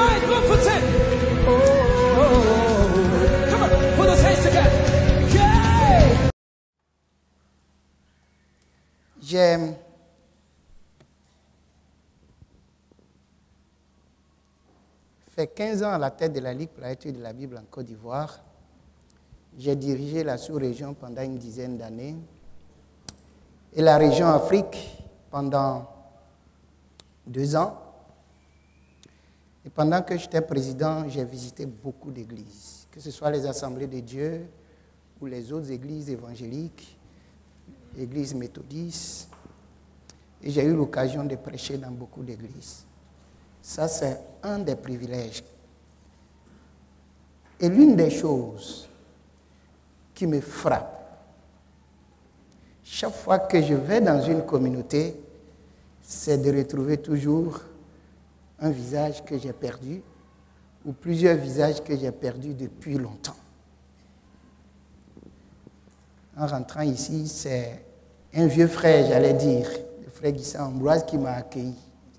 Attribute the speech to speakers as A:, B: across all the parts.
A: right, go for 10. Come on, put those hands together. Yeah.
B: J'ai fait 15 ans à la tête de la Ligue pour la lecture de la Bible en Côte d'Ivoire. J'ai dirigé la sous-région pendant une dizaine d'années et la région Afrique pendant 2 ans. Et pendant que j'étais président, j'ai visité beaucoup d'églises, que ce soit les assemblées de Dieu ou les autres églises évangéliques, l'église méthodiste. Et j'ai eu l'occasion de prêcher dans beaucoup d'églises. Ça, c'est un des privilèges. Et l'une des choses qui me frappe, chaque fois que je vais dans une communauté, c'est de retrouver toujours un visage que j'ai perdu ou plusieurs visages que j'ai perdus depuis longtemps. En rentrant ici, c'est un vieux frère, j'allais dire, le frère Guissa Ambroise qui m'a accueilli.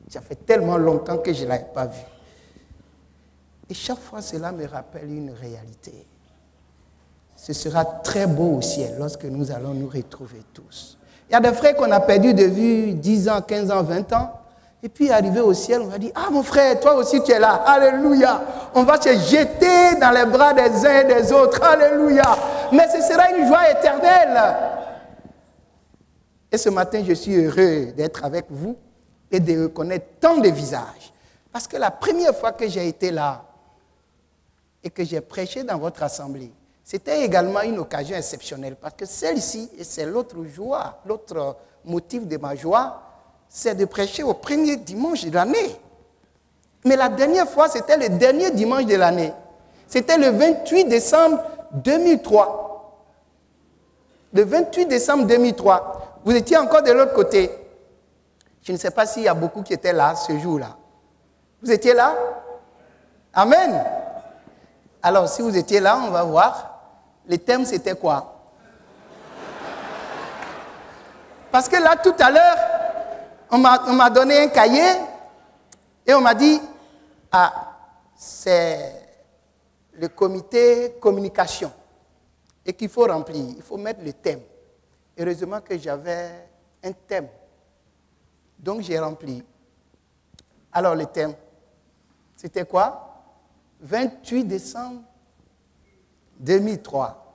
B: Ça fait tellement longtemps que je ne l'avais pas vu. Et chaque fois, cela me rappelle une réalité. Ce sera très beau au ciel lorsque nous allons nous retrouver tous. Il y a des frères qu'on a perdus de vue 10 ans, 15 ans, 20 ans. Et puis, arrivé au ciel, on va dire, ah mon frère, toi aussi tu es là. Alléluia. On va se jeter dans les bras des uns et des autres. Alléluia. Mais ce sera une joie éternelle. Et ce matin, je suis heureux d'être avec vous et de reconnaître tant de visages. Parce que la première fois que j'ai été là et que j'ai prêché dans votre assemblée, c'était également une occasion exceptionnelle. Parce que celle-ci, et c'est l'autre joie, l'autre motif de ma joie, c'est de prêcher au premier dimanche de l'année. Mais la dernière fois, c'était le dernier dimanche de l'année. C'était le 28 décembre 2003. Le 28 décembre 2003. Vous étiez encore de l'autre côté. Je ne sais pas s'il y a beaucoup qui étaient là ce jour-là. Vous étiez là? Amen. Alors, si vous étiez là, on va voir. Le thème, c'était quoi? Parce que là, tout à l'heure, on m'a donné un cahier et on m'a dit, ah, c'est le comité communication et qu'il faut remplir, il faut mettre le thème. Heureusement que j'avais un thème. Donc, j'ai rempli. Alors, le thème, c'était quoi? 28 décembre 2003.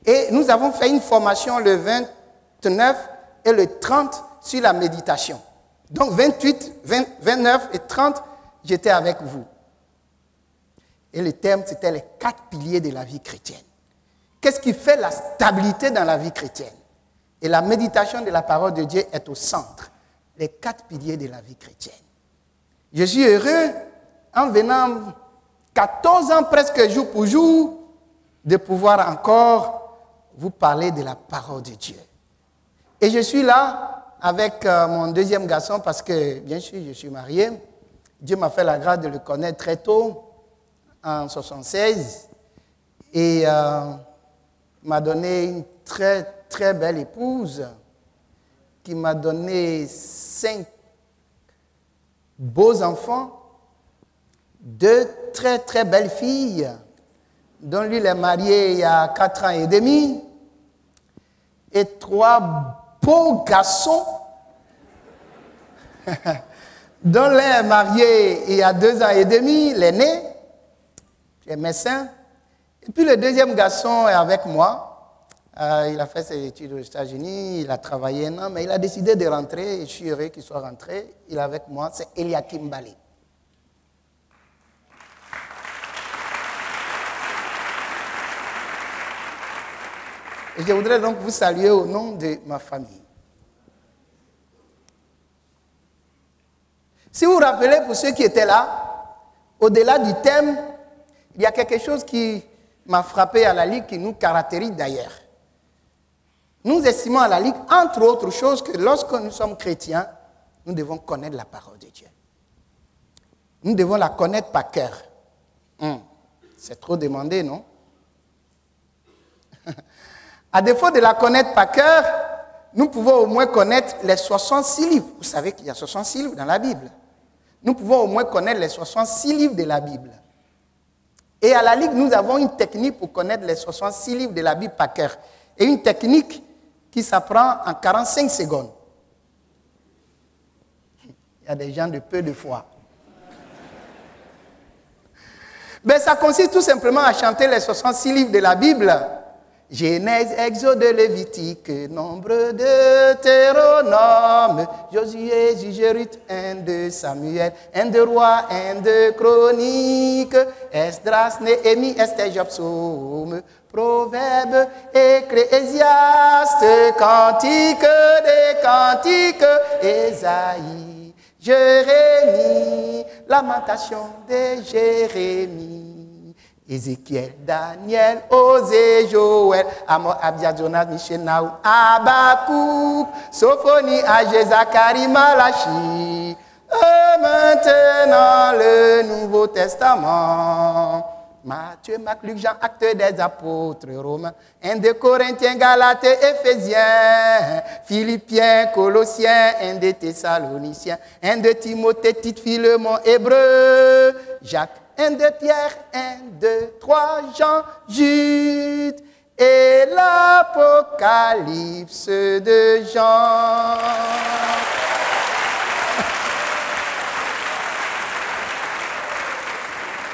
B: Et nous avons fait une formation le 29 et le 30 sur la méditation. Donc, 28, 29 et 30, j'étais avec vous. Et le thème, c'était les 4 piliers de la vie chrétienne. Qu'est-ce qui fait la stabilité dans la vie chrétienne? Et la méditation de la parole de Dieu est au centre. Les 4 piliers de la vie chrétienne. Je suis heureux, en venant 14 ans presque jour pour jour, de pouvoir encore vous parler de la parole de Dieu. Et je suis là avec mon deuxième garçon parce que, bien sûr, je suis marié. Dieu m'a fait la grâce de le connaître très tôt, en 1976. Et m'a donné une très, très belle épouse qui m'a donné 5 beaux enfants, 2 très, très belles filles, dont lui, il est marié il y a 4 ans et demi, et 3 beaux garçons, dont l'un est marié il y a 2 ans et demi, l'aîné, qui est médecin, et puis le deuxième garçon est avec moi. Il a fait ses études aux États-Unis, il a travaillé un an, mais il a décidé de rentrer, et je suis heureux qu'il soit rentré. Il est avec moi, c'est Eliakim Bali. Et je voudrais donc vous saluer au nom de ma famille. Si vous vous rappelez, pour ceux qui étaient là, au-delà du thème, il y a quelque chose qui m'a frappé à la Ligue, qui nous caractérise d'ailleurs. Nous estimons à la Ligue, entre autres choses, que lorsque nous sommes chrétiens, nous devons connaître la parole de Dieu. Nous devons la connaître par cœur. C'est trop demandé, non? À défaut de la connaître par cœur, nous pouvons au moins connaître les 66 livres. Vous savez qu'il y a 66 livres dans la Bible. nous pouvons au moins connaître les 66 livres de la Bible. Et à la Ligue, nous avons une technique pour connaître les 66 livres de la Bible par cœur. Et une technique qui s'apprend en 45 secondes. Il y a des gens de peu de foi. Mais ça consiste tout simplement à chanter les 66 livres de la Bible. Genèse, Exode, Lévitique, Nombre, Deutéronome, Josué, Juge, Ruth, 1, 2 Samuel, 1, 2 Rois, 1, 2 Chroniques, Esdras, Néhémie, Esther, Job, Psaume, Proverbes, Ecclésiaste, Cantique des Cantiques, Ésaïe, Jérémie, Lamentation de Jérémie. Ézéchiel, Daniel, Osée, Joël, Amos, Abdias, Jonas, Michel, Naoum, Habakkuk, Sophonie, Agé, Zacharie, Malachi. Et maintenant le Nouveau Testament. Matthieu, Marc, Luc, Jean, Actes des Apôtres, Romains, 1 de Corinthiens, Galates, Éphésiens, Philippiens, Colossiens, 1 de Thessaloniciens, 1 de Timothée, Tite, Philemon, Hébreux, Jacques, 1 de Pierre, 1, 2, 3, Jean, Jude et l'Apocalypse de Jean.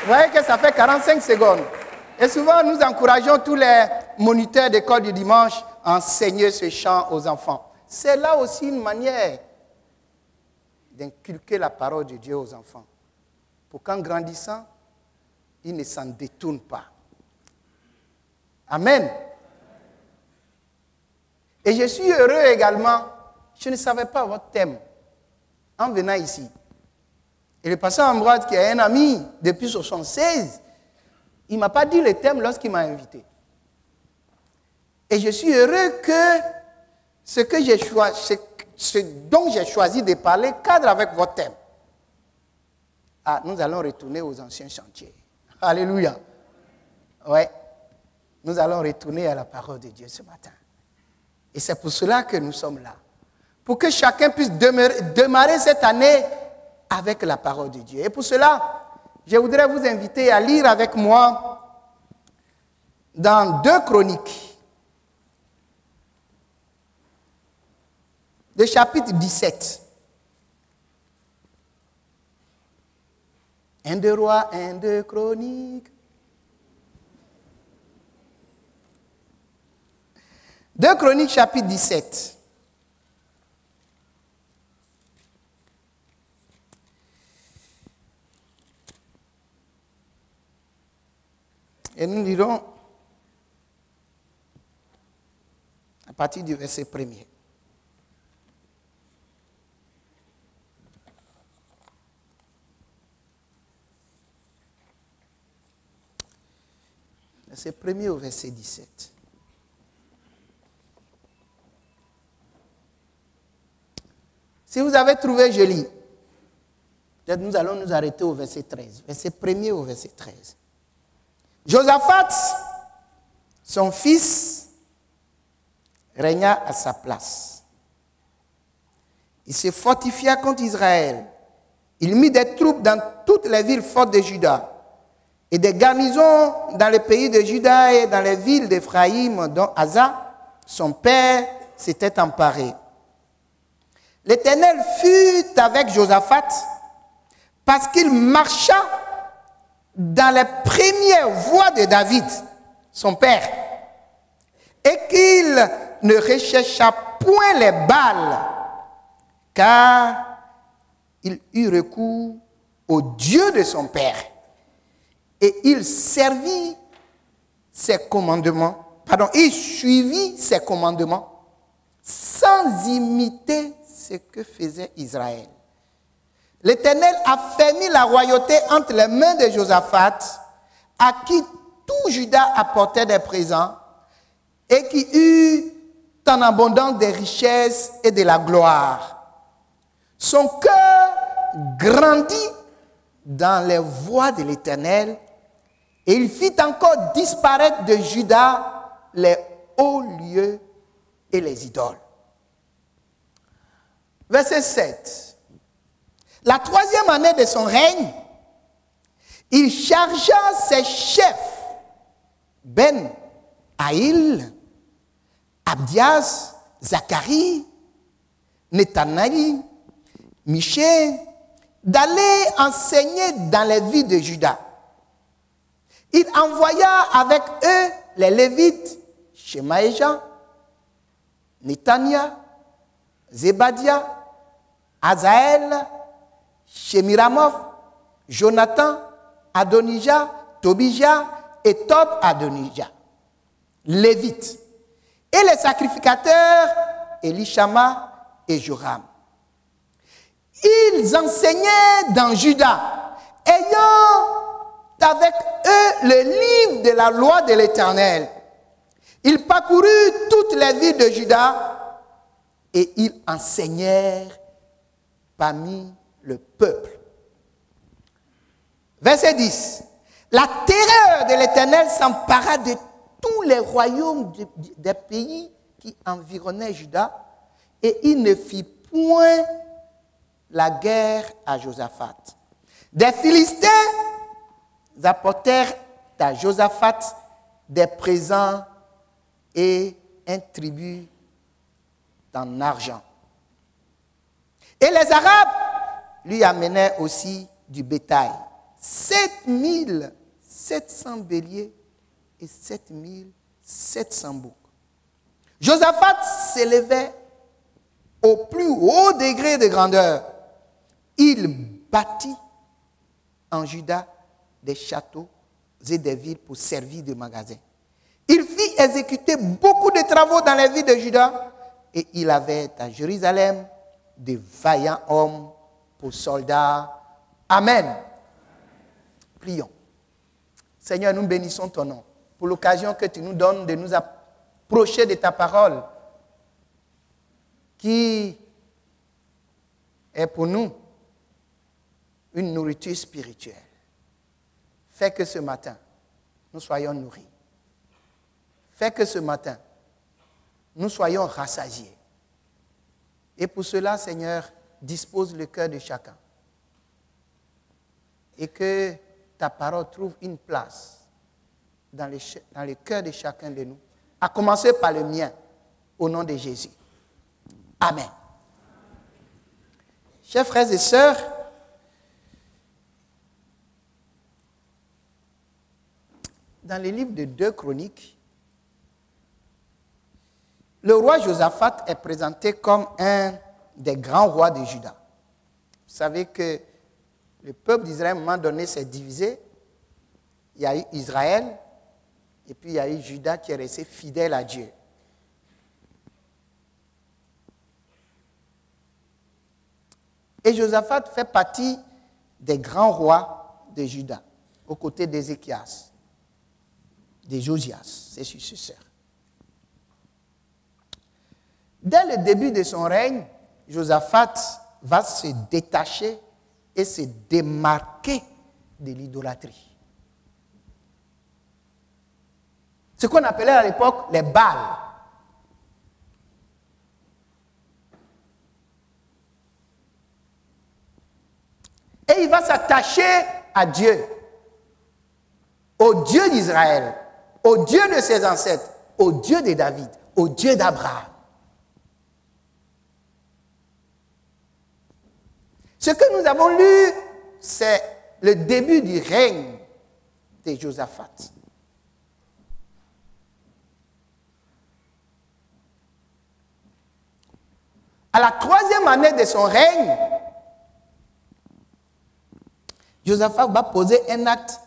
B: Vous voyez que ça fait 45 secondes. Et souvent, nous encourageons tous les moniteurs d'école du dimanche à enseigner ce chant aux enfants. C'est là aussi une manière d'inculquer la parole de Dieu aux enfants. Pour qu'en grandissant, ils ne s'en détournent pas. Amen. Et je suis heureux également. Je ne savais pas votre thème en venant ici. Et le pasteur Ambroise, qui est un ami depuis 1976, il ne m'a pas dit le thème lorsqu'il m'a invité. Et je suis heureux que ce dont j'ai choisi de parler cadre avec votre thème. Ah, nous allons retourner aux anciens chantiers. Alléluia. Ouais. Nous allons retourner à la parole de Dieu ce matin. Et c'est pour cela que nous sommes là. Pour que chacun puisse démarrer cette année avec la parole de Dieu. Et pour cela, je voudrais vous inviter à lire avec moi dans 2 Chroniques, le chapitre 17. 1 de Rois, 1 de Chroniques. 2 Chroniques, chapitre 17. Et nous lirons à partir du verset 1er. Verset 1er au verset 17. Si vous avez trouvé, je lis. Peut-être nous allons nous arrêter au verset 13. Verset 1er au verset 13. Josaphat, son fils, régna à sa place. Il se fortifia contre Israël. Il mit des troupes dans toutes les villes fortes de Juda et des garnisons dans le pays de Juda et dans les villes d'Éphraïm, dont Asa, son père, s'était emparé. L'Éternel fut avec Josaphat parce qu'il marcha dans les premières voies de David, son père, et qu'il ne rechercha point les Baals, car il eut recours au Dieu de son père, et il servit ses commandements, il suivit ses commandements, sans imiter ce que faisait Israël. L'Éternel affermit la royauté entre les mains de Josaphat, à qui tout Juda apportait des présents, et qui eut en abondance des richesses et de la gloire. Son cœur grandit dans les voies de l'Éternel, et il fit encore disparaître de Juda les hauts lieux et les idoles. Verset 7. La 3e année de son règne, il chargea ses chefs, Ben, Haïl, Abdias, Zacharie, Netanaï, Michée, d'aller enseigner dans les villes de Juda. Il envoya avec eux les Lévites, Shemaïja, Netania, Zébadia, Azaël, Shemiramoth, Jonathan, Adonijah, Tobijah et Tob-Adonijah, Lévites, et les sacrificateurs Elishama et Joram. Ils enseignaient dans Juda, ayant avec eux le livre de la loi de l'Éternel. Ils parcoururent toutes les villes de Juda et ils enseignèrent parmi le peuple. Verset 10. La terreur de l'Éternel s'empara de tous les royaumes des pays qui environnaient Juda et il ne fit point la guerre à Josaphat. Des Philistins apportèrent à Josaphat des présents et un tribut en argent. Et les Arabes lui amenaient aussi du bétail, 7700 béliers et 7700 boucs. Josaphat s'élevait au plus haut degré de grandeur. Il bâtit en Juda des châteaux et des villes pour servir de magasins. Il fit exécuter beaucoup de travaux dans les villes de Juda et il avait à Jérusalem de vaillants hommes pour soldats. Amen. Prions. Seigneur, nous bénissons ton nom pour l'occasion que tu nous donnes de nous approcher de ta parole qui est pour nous une nourriture spirituelle. Fais que ce matin, nous soyons nourris. Fais que ce matin, nous soyons rassasiés. Et pour cela, Seigneur, dispose le cœur de chacun. Et que ta parole trouve une place dans le cœur de chacun de nous, à commencer par le mien, au nom de Jésus. Amen. Chers frères et sœurs, dans le livre de 2 Chroniques, le roi Josaphat est présenté comme un des grands rois de Juda. Vous savez que le peuple d'Israël, à un moment donné, s'est divisé. Il y a eu Israël, et puis il y a eu Juda qui est resté fidèle à Dieu. Et Josaphat fait partie des grands rois de Juda, aux côtés d'Ézéchias, de Josias, ses successeurs. Dès le début de son règne, Josaphat va se détacher et se démarquer de l'idolâtrie. Ce qu'on appelait à l'époque les Baals. Et il va s'attacher à Dieu, au Dieu d'Israël, au Dieu de ses ancêtres, au Dieu de David, au Dieu d'Abraham. Ce que nous avons lu, c'est le début du règne de Josaphat. À la 3e année de son règne, Josaphat va poser un acte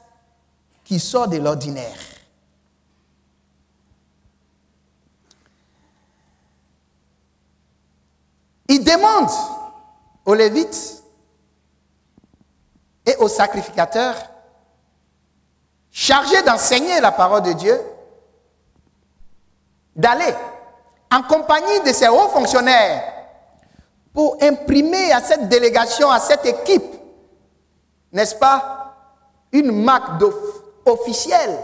B: qui sort de l'ordinaire. Il demande aux Lévites et aux sacrificateurs chargés d'enseigner la parole de Dieu d'aller en compagnie de ces hauts fonctionnaires pour imprimer à cette délégation, à cette équipe, n'est-ce pas, une marque officielle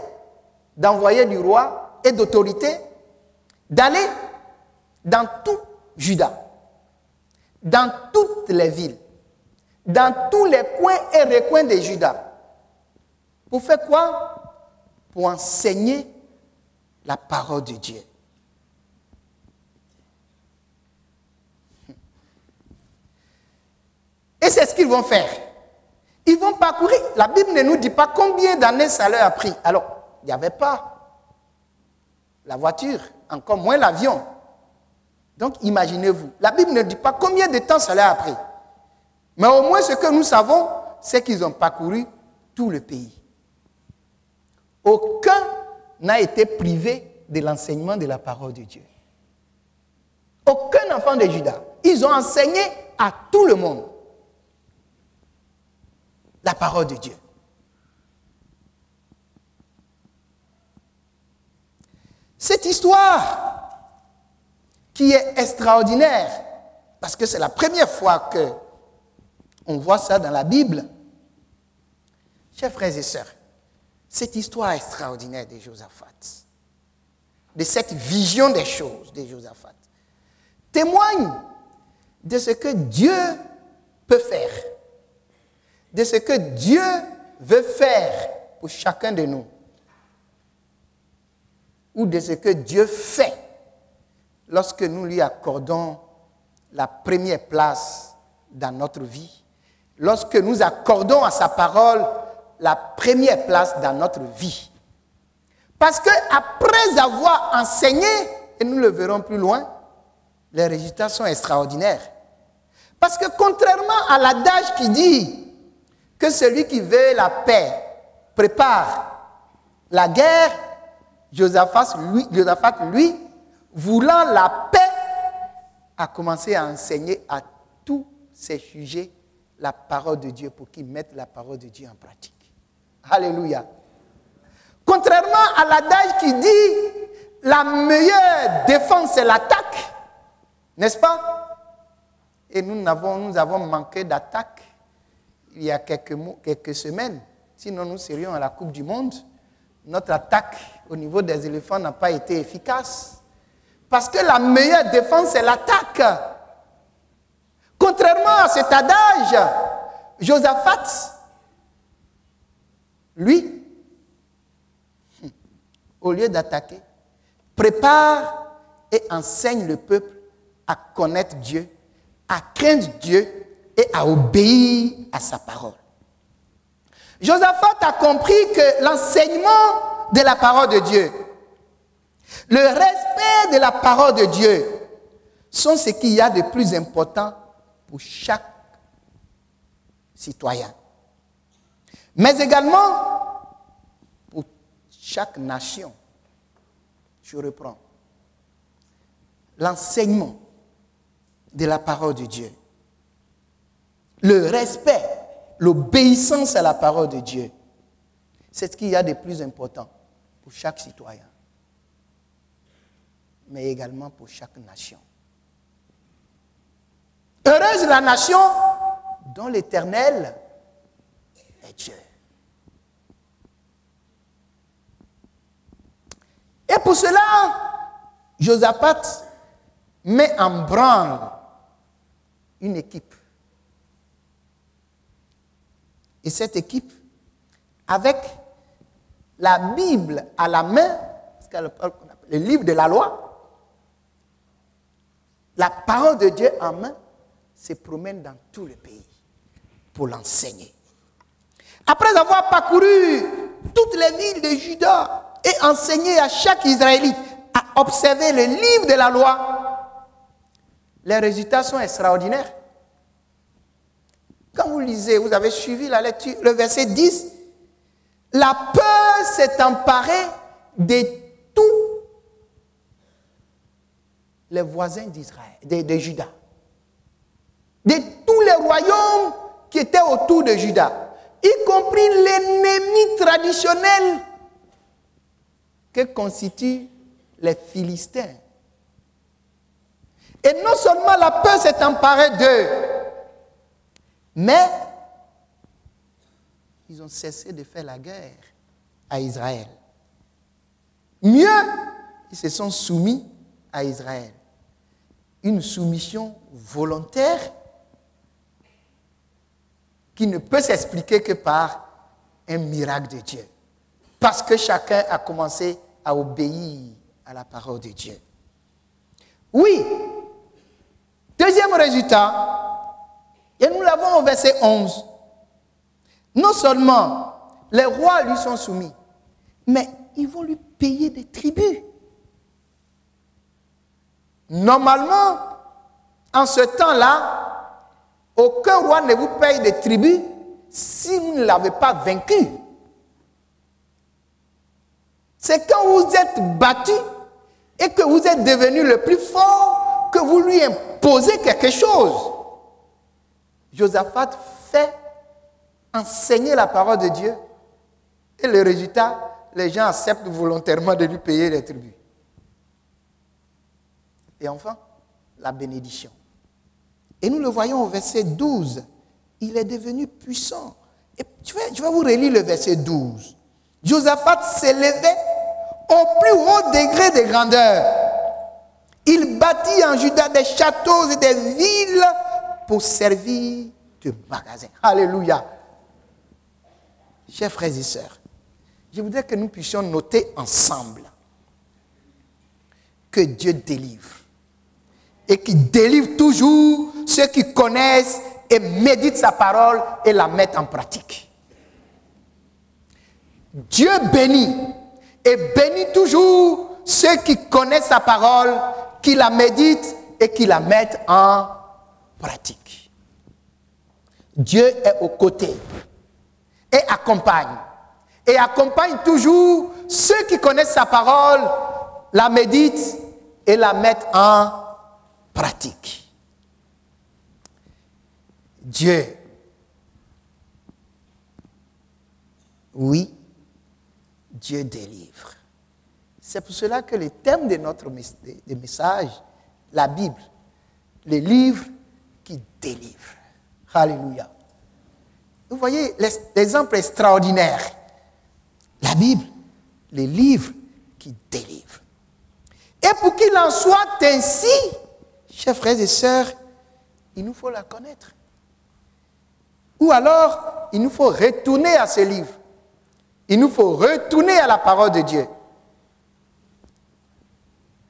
B: d'envoyé du roi et d'autorité, d'aller dans tout Juda, dans toutes les villes, dans tous les coins et recoins de Juda. Pour faire quoi? Pour enseigner la parole de Dieu. Et c'est ce qu'ils vont faire. Ils vont parcourir. La Bible ne nous dit pas combien d'années ça leur a pris. Alors, il n'y avait pas la voiture, encore moins l'avion. Donc, imaginez-vous. La Bible ne dit pas combien de temps ça leur a pris. Mais au moins, ce que nous savons, c'est qu'ils ont parcouru tout le pays. Aucun n'a été privé de l'enseignement de la parole de Dieu. Aucun enfant de Juda. Ils ont enseigné à tout le monde la parole de Dieu. Cette histoire qui est extraordinaire, parce que c'est la première fois que on voit ça dans la Bible, chers frères et sœurs, cette histoire extraordinaire de Josaphat, de cette vision des choses de Josaphat, témoigne de ce que Dieu peut faire, de ce que Dieu veut faire pour chacun de nous, ou de ce que Dieu fait lorsque nous lui accordons la première place dans notre vie, lorsque nous accordons à sa parole la première place dans notre vie. Parce qu'après avoir enseigné, et nous le verrons plus loin, les résultats sont extraordinaires. Parce que contrairement à l'adage qui dit que celui qui veut la paix prépare la guerre, Josaphat, lui, voulant la paix, a commencé à enseigner à tous ses sujets la parole de Dieu pour qu'ils mettent la parole de Dieu en pratique. Alléluia. Contrairement à l'adage qui dit la meilleure défense c'est l'attaque, n'est-ce pas? Et nous avons manqué d'attaque il y a quelques semaines. Sinon nous serions à la Coupe du Monde. Notre attaque au niveau des éléphants n'a pas été efficace. Parce que la meilleure défense c'est l'attaque. Contrairement à cet adage, Josaphat, lui, au lieu d'attaquer, prépare et enseigne le peuple à connaître Dieu, à craindre Dieu et à obéir à sa parole. Josaphat a compris que l'enseignement de la parole de Dieu, le respect de la parole de Dieu, sont ce qu'il y a de plus important pour chaque citoyen. Mais également pour chaque nation. Je reprends. L'enseignement de la parole de Dieu. Le respect, l'obéissance à la parole de Dieu. C'est ce qu'il y a de plus important pour chaque citoyen. Mais également pour chaque nation. Heureuse la nation dont l'Éternel est Dieu. Et pour cela, Josaphat met en branle une équipe. Et cette équipe, avec la Bible à la main, le livre de la loi, la parole de Dieu en main, se promène dans tout le pays pour l'enseigner. Après avoir parcouru toutes les villes de Juda et enseigné à chaque Israélite à observer le livre de la loi, les résultats sont extraordinaires. Quand vous lisez, vous avez suivi la lecture, le verset 10, la peur s'est emparée de tous les voisins d'Israël, de Juda, de tous les royaumes qui étaient autour de Juda, y compris l'ennemi traditionnel que constituent les Philistins. Et non seulement la peur s'est emparée d'eux, mais ils ont cessé de faire la guerre à Israël. Mieux, ils se sont soumis à Israël. Une soumission volontaire qui ne peut s'expliquer que par un miracle de Dieu. Parce que chacun a commencé à obéir à la parole de Dieu. Oui. Deuxième résultat, et nous l'avons au verset 11. Non seulement les rois lui sont soumis, mais ils vont lui payer des tributs. Normalement, en ce temps-là, aucun roi ne vous paye des tributs si vous ne l'avez pas vaincu. C'est quand vous êtes battu et que vous êtes devenu le plus fort que vous lui imposez quelque chose. Josaphat fait enseigner la parole de Dieu et le résultat, les gens acceptent volontairement de lui payer les tributs. Et enfin, la bénédiction. Et nous le voyons au verset 12. Il est devenu puissant. Et je vais vous relire le verset 12. Josaphat s'élevait au plus haut degré de grandeur. Il bâtit en Juda des châteaux et des villes pour servir de magasin. Alléluia. Chers frères et sœurs, je voudrais que nous puissions noter ensemble que Dieu délivre. Et qu'il délivre toujours ceux qui connaissent et méditent sa parole et la mettent en pratique. Dieu bénit et bénit toujours ceux qui connaissent sa parole, qui la méditent et qui la mettent en pratique. Dieu est aux côtés et accompagne. Et accompagne toujours ceux qui connaissent sa parole, la méditent et la mettent en pratique. Dieu, oui, Dieu délivre. C'est pour cela que le thème de notre message, la Bible, les livres qui délivrent. Alléluia. Vous voyez l'exemple extraordinaire. La Bible, les livres qui délivrent. Et pour qu'il en soit ainsi, chers frères et sœurs, il nous faut la connaître. Ou alors, il nous faut retourner à ce livre. Il nous faut retourner à la parole de Dieu.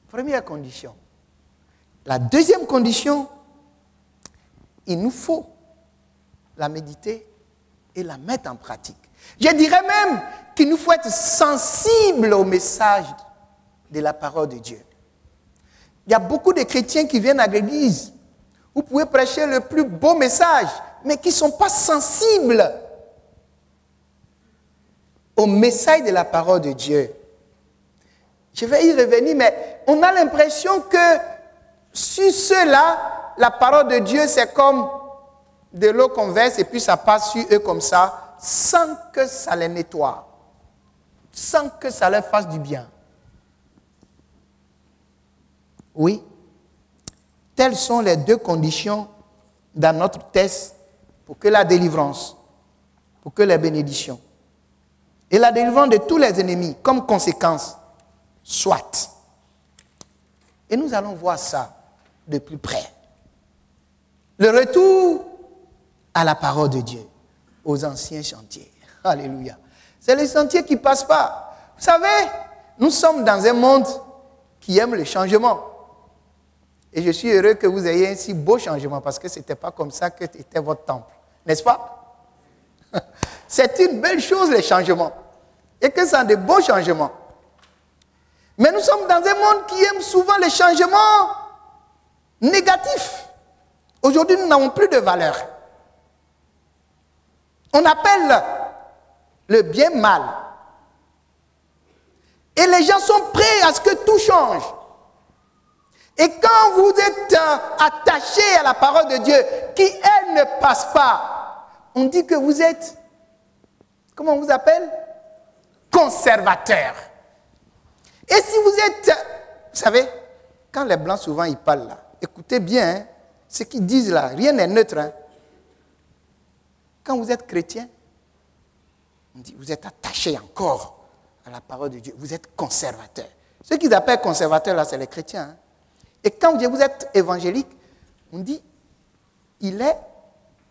B: Première condition. La deuxième condition, il nous faut la méditer et la mettre en pratique. Je dirais même qu'il nous faut être sensible au message de la parole de Dieu. Il y a beaucoup de chrétiens qui viennent à l'église. Vous pouvez prêcher le plus beau message, mais qui ne sont pas sensibles au message de la parole de Dieu. Je vais y revenir, mais on a l'impression que sur ceux-là, la parole de Dieu, c'est comme de l'eau qu'on verse et puis ça passe sur eux comme ça, sans que ça les nettoie, sans que ça leur fasse du bien. Oui, telles sont les deux conditions dans notre texte pour que la délivrance, pour que les bénédictions et la délivrance de tous les ennemis, comme conséquence, soit. Et nous allons voir ça de plus près. Le retour à la parole de Dieu, aux anciens chantiers. Alléluia. C'est les sentiers qui ne passent pas. Vous savez, nous sommes dans un monde qui aime le changement. Et je suis heureux que vous ayez un si beau changement parce que ce n'était pas comme ça que était votre temple. N'est-ce pas? C'est une belle chose, les changements. Et que c'est de beaux changements. Mais nous sommes dans un monde qui aime souvent les changements négatifs. Aujourd'hui, nous n'avons plus de valeur. On appelle le bien mal. Et les gens sont prêts à ce que tout change. Et quand vous êtes attaché à la parole de Dieu, qui elle ne passe pas, on dit que vous êtes, comment on vous appelle? Conservateur. Et si vous êtes, vous savez, quand les Blancs souvent ils parlent là, écoutez bien, hein, ce qu'ils disent là, rien n'est neutre. Hein. Quand vous êtes chrétien, on dit vous êtes attaché encore à la parole de Dieu, vous êtes conservateur. Ceux qu'ils appellent conservateurs là, c'est les chrétiens. Hein. Et quand vous êtes évangélique, on dit il est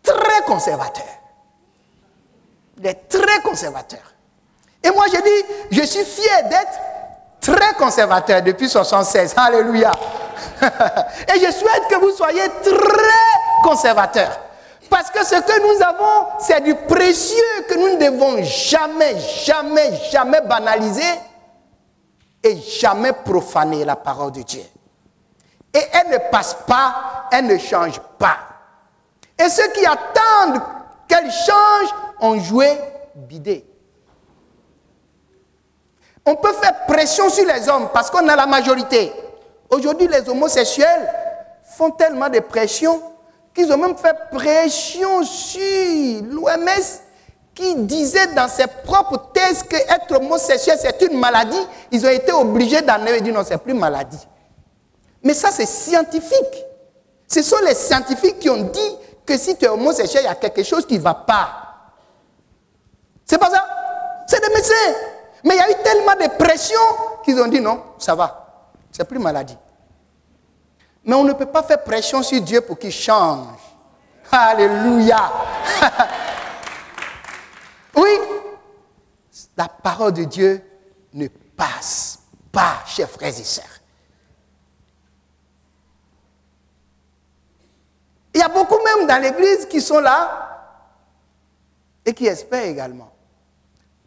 B: très conservateur. Il est très conservateur. Et moi, je dis, je suis fier d'être très conservateur depuis 1976. Alléluia. Et je souhaite que vous soyez très conservateur. Parce que ce que nous avons, c'est du précieux que nous ne devons jamais, jamais, jamais banaliser et jamais profaner la parole de Dieu. Et elle ne passe pas, elle ne change pas. Et ceux qui attendent qu'elle change ont joué bidé. On peut faire pression sur les hommes parce qu'on a la majorité. Aujourd'hui, les homosexuels font tellement de pression qu'ils ont même fait pression sur l'OMS qui disait dans ses propres thèses qu'être homosexuel, c'est une maladie. Ils ont été obligés d'enlever et dire non, c'est plus maladie. Mais ça, c'est scientifique. Ce sont les scientifiques qui ont dit que si tu es homosexuel, il y a quelque chose qui ne va pas. C'est pas ça? C'est des médecins. Mais il y a eu tellement de pression qu'ils ont dit non, ça va. C'est plus maladie. Mais on ne peut pas faire pression sur Dieu pour qu'il change. Alléluia. Oui, la parole de Dieu ne passe pas, chers frères et sœurs. Il y a beaucoup même dans l'église qui sont là et qui espèrent également,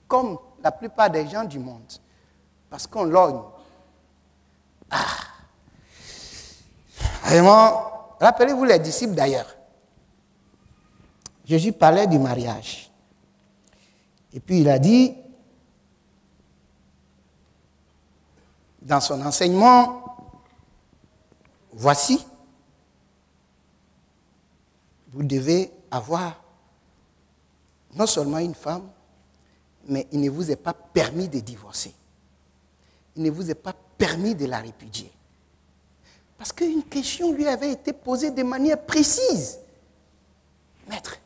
B: comme la plupart des gens du monde, parce qu'on lorgne. Vraiment, rappelez-vous les disciples d'ailleurs. Jésus parlait du mariage. Et puis il a dit, dans son enseignement, voici, vous devez avoir non seulement une femme, mais il ne vous est pas permis de divorcer. Il ne vous est pas permis de la répudier. Parce qu'une question lui avait été posée de manière précise. Maître,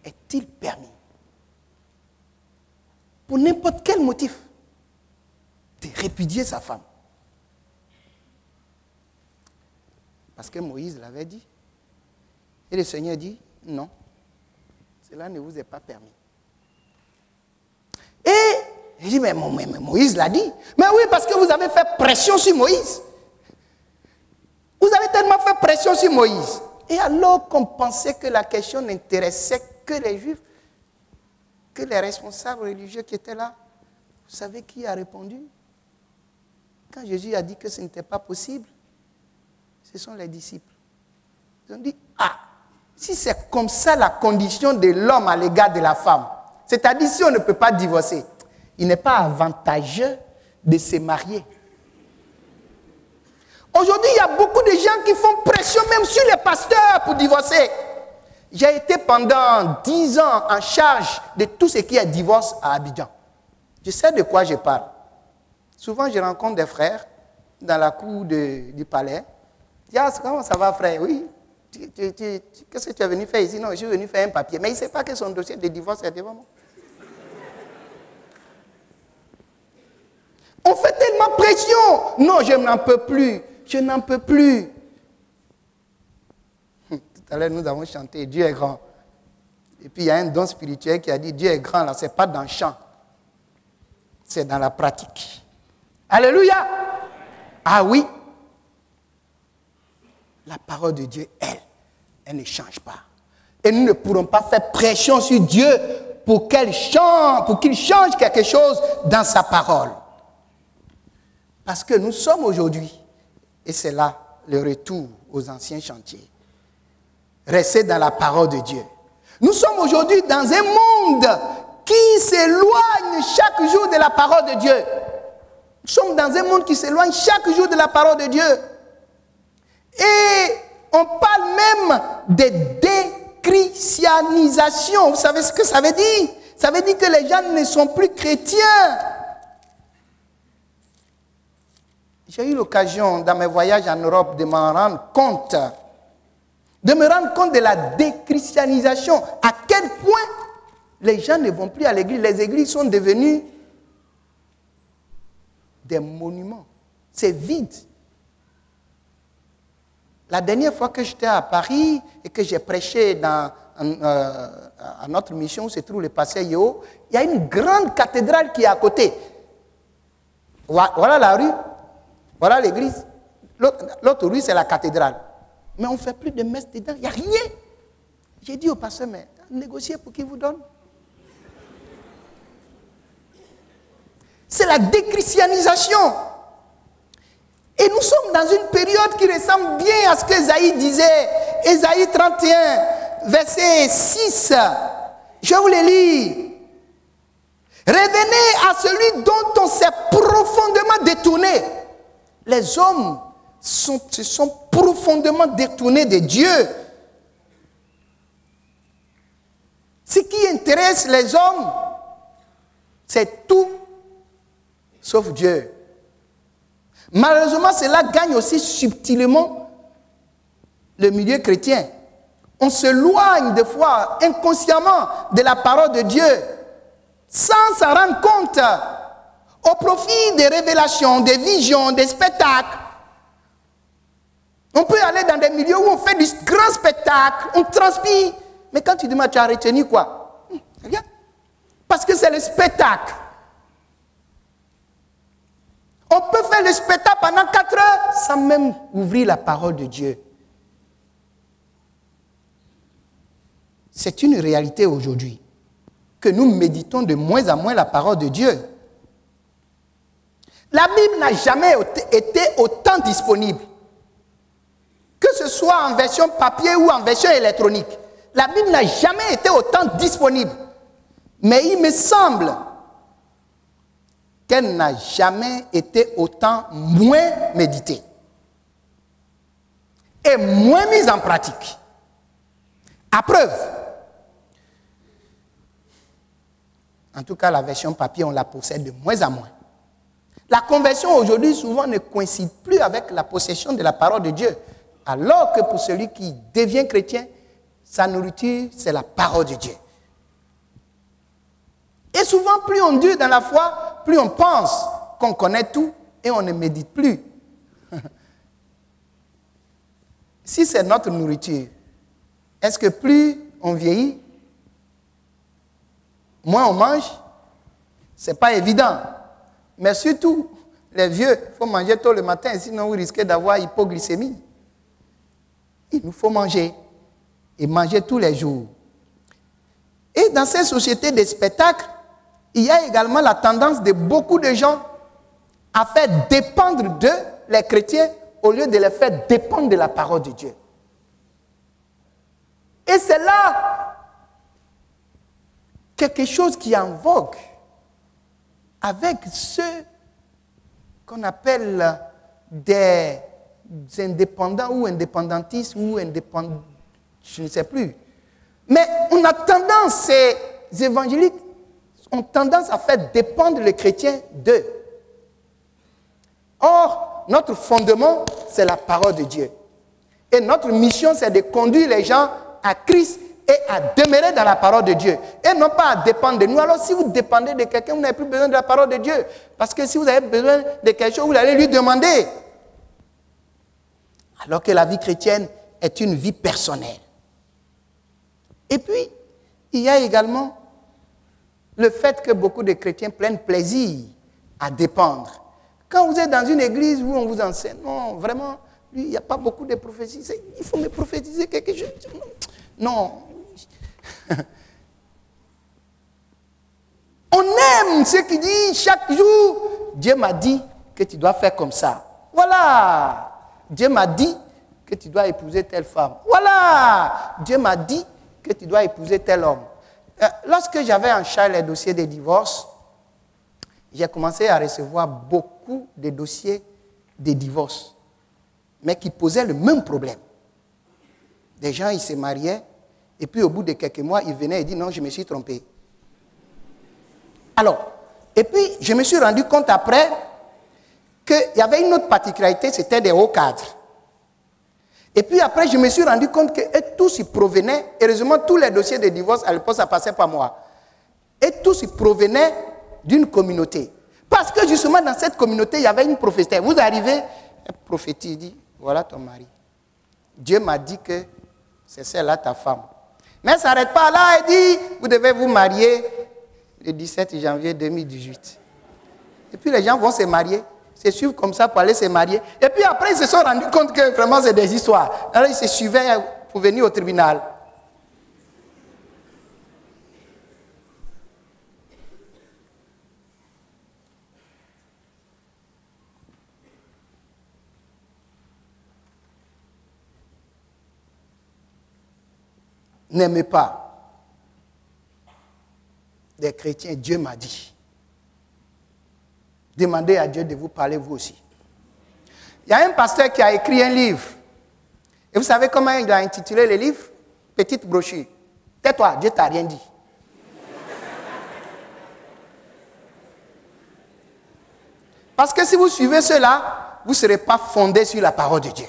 B: est-il permis, pour n'importe quel motif, de répudier sa femme? Parce que Moïse l'avait dit. Et le Seigneur dit, non, cela ne vous est pas permis. Et je dis, mais Moïse l'a dit. Mais oui, parce que vous avez fait pression sur Moïse. Vous avez tellement fait pression sur Moïse. Et alors qu'on pensait que la question n'intéressait que les Juifs, que les responsables religieux qui étaient là, vous savez qui a répondu? Quand Jésus a dit que ce n'était pas possible, ce sont les disciples. Ils ont dit, si c'est comme ça la condition de l'homme à l'égard de la femme, c'est-à-dire si on ne peut pas divorcer, il n'est pas avantageux de se marier. Aujourd'hui, il y a beaucoup de gens qui font pression même sur les pasteurs pour divorcer. J'ai été pendant 10 ans en charge de tout ce qui est divorce à Abidjan. Je sais de quoi je parle. Souvent, je rencontre des frères dans la cour du palais. Je dis, comment ça va, frère? Oui. Qu'est-ce que tu es venu faire ici? Non, je suis venu faire un papier. Mais il ne sait pas que son dossier de divorce est devant moi. On fait tellement pression. Non, je n'en peux plus. Je n'en peux plus. Tout à l'heure, nous avons chanté Dieu est grand. Et puis, il y a un don spirituel qui a dit Dieu est grand, là, ce n'est pas dans le chant. C'est dans la pratique. Alléluia. Ah oui. La parole de Dieu, elle ne change pas. Et nous ne pourrons pas faire pression sur Dieu pour qu'il change quelque chose dans sa parole. Parce que nous sommes aujourd'hui, et c'est là le retour aux anciens chantiers, rester dans la parole de Dieu. Nous sommes aujourd'hui dans un monde qui s'éloigne chaque jour de la parole de Dieu. Nous sommes dans un monde qui s'éloigne chaque jour de la parole de Dieu. Et on parle même de déchristianisation. Vous savez ce que ça veut dire? Ça veut dire que les gens ne sont plus chrétiens. J'ai eu l'occasion dans mes voyages en Europe de m'en rendre compte. De me rendre compte de la déchristianisation. À quel point les gens ne vont plus à l'église. Les églises sont devenues des monuments. C'est vide. La dernière fois que j'étais à Paris et que j'ai prêché à notre mission où se trouve le pasteur Yeo, il y a une grande cathédrale qui est à côté. Voilà la rue, voilà l'église. L'autre rue, c'est la cathédrale. Mais on ne fait plus de messe dedans, il n'y a rien. J'ai dit au pasteur, mais négociez pour qu'il vous donne. C'est la déchristianisation. Et nous sommes dans une période qui ressemble bien à ce qu'Ésaïe disait. Ésaïe 31, verset 6. Je vous le lis. Revenez à celui dont on s'est profondément détourné. Les hommes se sont profondément détournés de Dieu. Ce qui intéresse les hommes, c'est tout sauf Dieu. Malheureusement, cela gagne aussi subtilement le milieu chrétien. On se loigne des fois inconsciemment de la parole de Dieu, sans s'en rendre compte, au profit des révélations, des visions, des spectacles. On peut aller dans des milieux où on fait du grand spectacle, on transpire. Mais quand tu demandes, tu as retenu quoi? Rien. Parce que c'est le spectacle. On peut faire le spectacle pendant 4 heures sans même ouvrir la parole de Dieu. C'est une réalité aujourd'hui que nous méditons de moins en moins la parole de Dieu. La Bible n'a jamais été autant disponible, que ce soit en version papier ou en version électronique. La Bible n'a jamais été autant disponible. Mais il me semble qu'elle n'a jamais été autant moins méditée et moins mise en pratique. À preuve, en tout cas la version papier, on la possède de moins en moins. La conversion aujourd'hui souvent ne coïncide plus avec la possession de la parole de Dieu, alors que pour celui qui devient chrétien, sa nourriture, c'est la parole de Dieu. Et souvent, plus on dure dans la foi, plus on pense qu'on connaît tout et on ne médite plus. Si c'est notre nourriture, est-ce que plus on vieillit, moins on mange? Ce n'est pas évident. Mais surtout, les vieux, il faut manger tôt le matin, sinon vous risquez d'avoir hypoglycémie. Il nous faut manger, et manger tous les jours. Et dans ces sociétés de spectacles, il y a également la tendance de beaucoup de gens à faire dépendre d'eux, les chrétiens, au lieu de les faire dépendre de la parole de Dieu. Et c'est là quelque chose qui est en vogue avec ceux qu'on appelle des indépendants ou indépendantistes ou indépendants, je ne sais plus. Mais on a tendance, ces évangéliques ont tendance à faire dépendre les chrétiens d'eux. Or, notre fondement, c'est la parole de Dieu. Et notre mission, c'est de conduire les gens à Christ et à demeurer dans la parole de Dieu. Et non pas à dépendre de nous. Alors, si vous dépendez de quelqu'un, vous n'avez plus besoin de la parole de Dieu. Parce que si vous avez besoin de quelque chose, vous allez lui demander. Alors que la vie chrétienne est une vie personnelle. Et puis, il y a également le fait que beaucoup de chrétiens prennent plaisir à dépendre. Quand vous êtes dans une église où on vous enseigne, non, vraiment, lui, il n'y a pas beaucoup de prophéties, il faut me prophétiser quelque chose. Non. On aime ce qui dit chaque jour, Dieu m'a dit que tu dois faire comme ça. Voilà. Dieu m'a dit que tu dois épouser telle femme. Voilà. Dieu m'a dit que tu dois épouser tel homme. Lorsque j'avais en charge les dossiers de divorce, j'ai commencé à recevoir beaucoup de dossiers de divorce, mais qui posaient le même problème. Des gens, ils se mariaient, et puis au bout de quelques mois, ils venaient et disaient, non, je me suis trompé. Alors, et puis, je me suis rendu compte après qu'il y avait une autre particularité, c'était des hauts cadres. Et puis après, je me suis rendu compte que tous y provenaient, heureusement, tous les dossiers de divorce, à l'époque, ça passait par moi. Et tous y provenaient d'une communauté. Parce que justement, dans cette communauté, il y avait une prophétie. Vous arrivez, un prophétie dit, voilà ton mari. Dieu m'a dit que c'est celle-là ta femme. Mais ça n'arrête pas là, il dit, vous devez vous marier le 17 janvier 2018. Et puis les gens vont se marier, se suivent comme ça pour aller se marier. Et puis après, ils se sont rendus compte que vraiment c'est des histoires. Alors ils se suivaient pour venir au tribunal. N'aimez pas des chrétiens, Dieu m'a dit. Demandez à Dieu de vous parler vous aussi. Il y a un pasteur qui a écrit un livre. Et vous savez comment il a intitulé le livre? Petite brochure. Tais-toi, Dieu t'a rien dit. Parce que si vous suivez cela, vous ne serez pas fondé sur la parole de Dieu.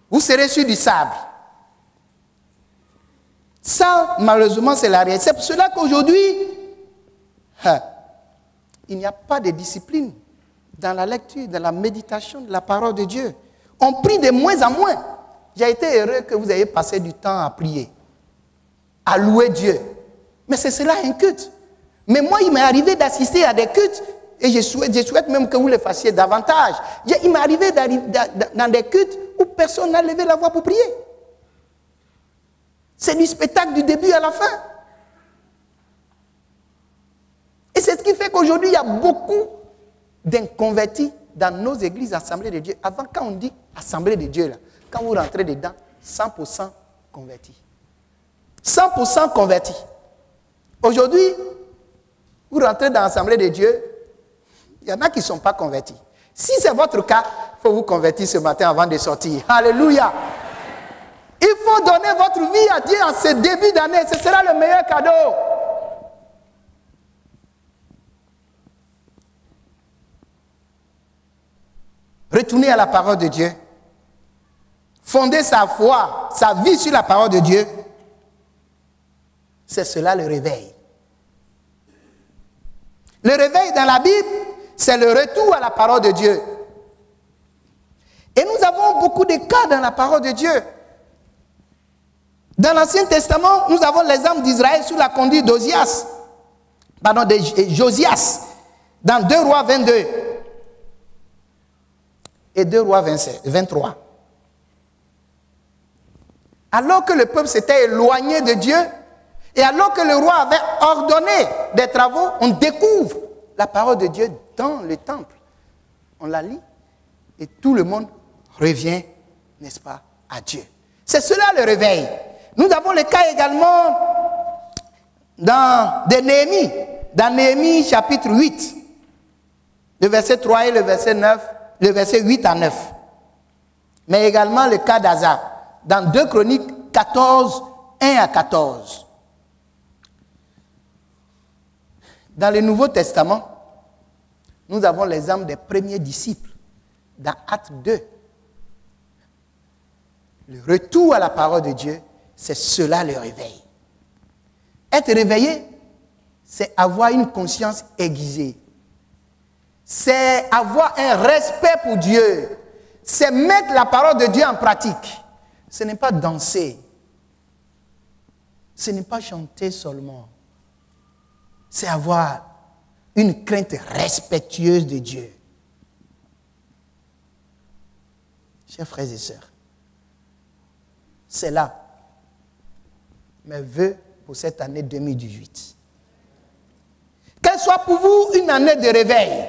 B: Vous serez sur du sable. Ça, malheureusement, c'est la réalité. C'est pour cela qu'aujourd'hui, il n'y a pas de discipline dans la lecture, dans la méditation de la parole de Dieu. On prie de moins en moins. J'ai été heureux que vous ayez passé du temps à prier, à louer Dieu. Mais c'est cela un culte. Mais moi, il m'est arrivé d'assister à des cultes et je souhaite même que vous le fassiez davantage. Il m'est arrivé dans des cultes où personne n'a levé la voix pour prier. C'est du spectacle du début à la fin. Et c'est ce qui fait qu'aujourd'hui, il y a beaucoup d'inconvertis dans nos églises assemblées de Dieu. Avant, quand on dit assemblée de Dieu, là, quand vous rentrez dedans, 100% convertis. 100% convertis. Aujourd'hui, vous rentrez dans l'assemblée de Dieu, il y en a qui ne sont pas convertis. Si c'est votre cas, il faut vous convertir ce matin avant de sortir. Alléluia. Il faut donner votre vie à Dieu en ce début d'année. Ce sera le meilleur cadeau. Retournez à la parole de Dieu. Fondez sa foi, sa vie sur la parole de Dieu. C'est cela le réveil. Le réveil dans la Bible, c'est le retour à la parole de Dieu. Et nous avons beaucoup de cas dans la parole de Dieu. Dans l'Ancien Testament, nous avons l'exemple d'Israël sous la conduite de Josias, dans 2 Rois 22 et 2 Rois 23. Alors que le peuple s'était éloigné de Dieu, et alors que le roi avait ordonné des travaux, on découvre la parole de Dieu dans le temple. On la lit et tout le monde revient, n'est-ce pas, à Dieu. C'est cela le réveil. Nous avons le cas également dans Néhémie. Dans Néhémie chapitre 8, le verset 3 et le verset 9, le verset 8 à 9. Mais également le cas d'Asa, dans 2 Chroniques 14, 1 à 14. Dans le Nouveau Testament, nous avons l'exemple des premiers disciples. Dans Actes 2, le retour à la parole de Dieu, c'est cela le réveil. Être réveillé, c'est avoir une conscience aiguisée. C'est avoir un respect pour Dieu. C'est mettre la parole de Dieu en pratique. Ce n'est pas danser. Ce n'est pas chanter seulement. C'est avoir une crainte respectueuse de Dieu. Chers frères et sœurs, c'est là mes vœux pour cette année 2018. Qu'elle soit pour vous une année de réveil.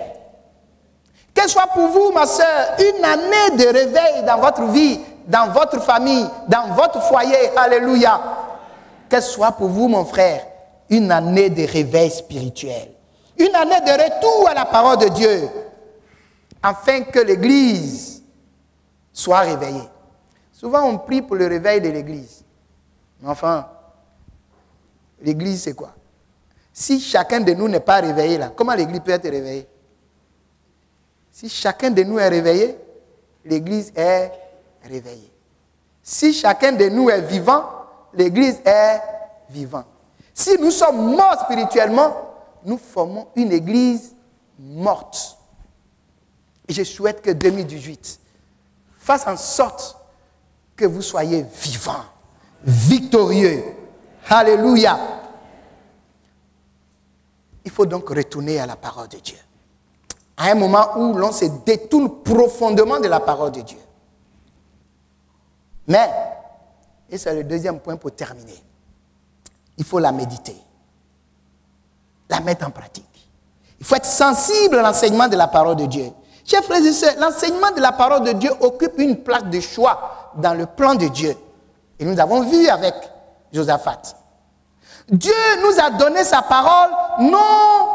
B: Qu'elle soit pour vous, ma sœur, une année de réveil dans votre vie, dans votre famille, dans votre foyer. Alléluia. Qu'elle soit pour vous, mon frère, une année de réveil spirituel. Une année de retour à la parole de Dieu. Afin que l'Église soit réveillée. Souvent, on prie pour le réveil de l'Église. Mais enfin, l'Église, c'est quoi? Si chacun de nous n'est pas réveillé, là, comment l'Église peut être réveillée? Si chacun de nous est réveillé, l'Église est réveillée. Si chacun de nous est vivant, l'Église est vivante. Si nous sommes morts spirituellement, nous formons une Église morte. Et je souhaite que 2018 fasse en sorte que vous soyez vivants, victorieux. Alléluia. Il faut donc retourner à la parole de Dieu. À un moment où l'on se détourne profondément de la parole de Dieu. Mais, et c'est le deuxième point pour terminer, il faut la méditer, la mettre en pratique. Il faut être sensible à l'enseignement de la parole de Dieu. Chers frères et sœurs, l'enseignement de la parole de Dieu occupe une place de choix dans le plan de Dieu. Et nous avons vu avec Josaphat. Dieu nous a donné sa parole non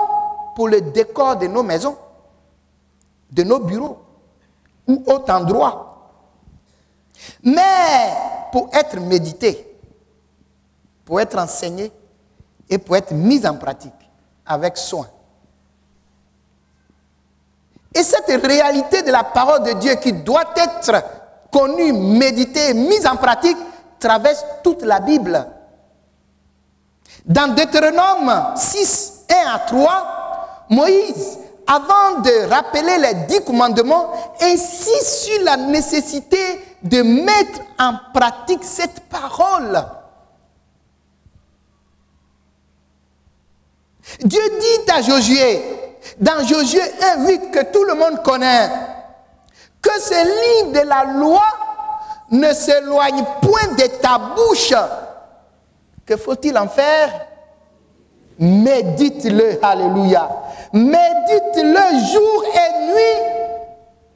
B: pour le décor de nos maisons, de nos bureaux ou autre endroit, mais pour être médité, pour être enseigné et pour être mis en pratique avec soin. Et cette réalité de la parole de Dieu qui doit être connue, méditée, mise en pratique, traverse toute la Bible. Dans Deutéronome 6, 1 à 3, Moïse, avant de rappeler les 10 commandements, insiste sur la nécessité de mettre en pratique cette parole. Dieu dit à Josué, dans Josué 1, 8, que tout le monde connaît, que ce livre de la loi ne s'éloigne point de ta bouche. Que faut-il en faire? Médite-le, alléluia. Médite-le jour et nuit.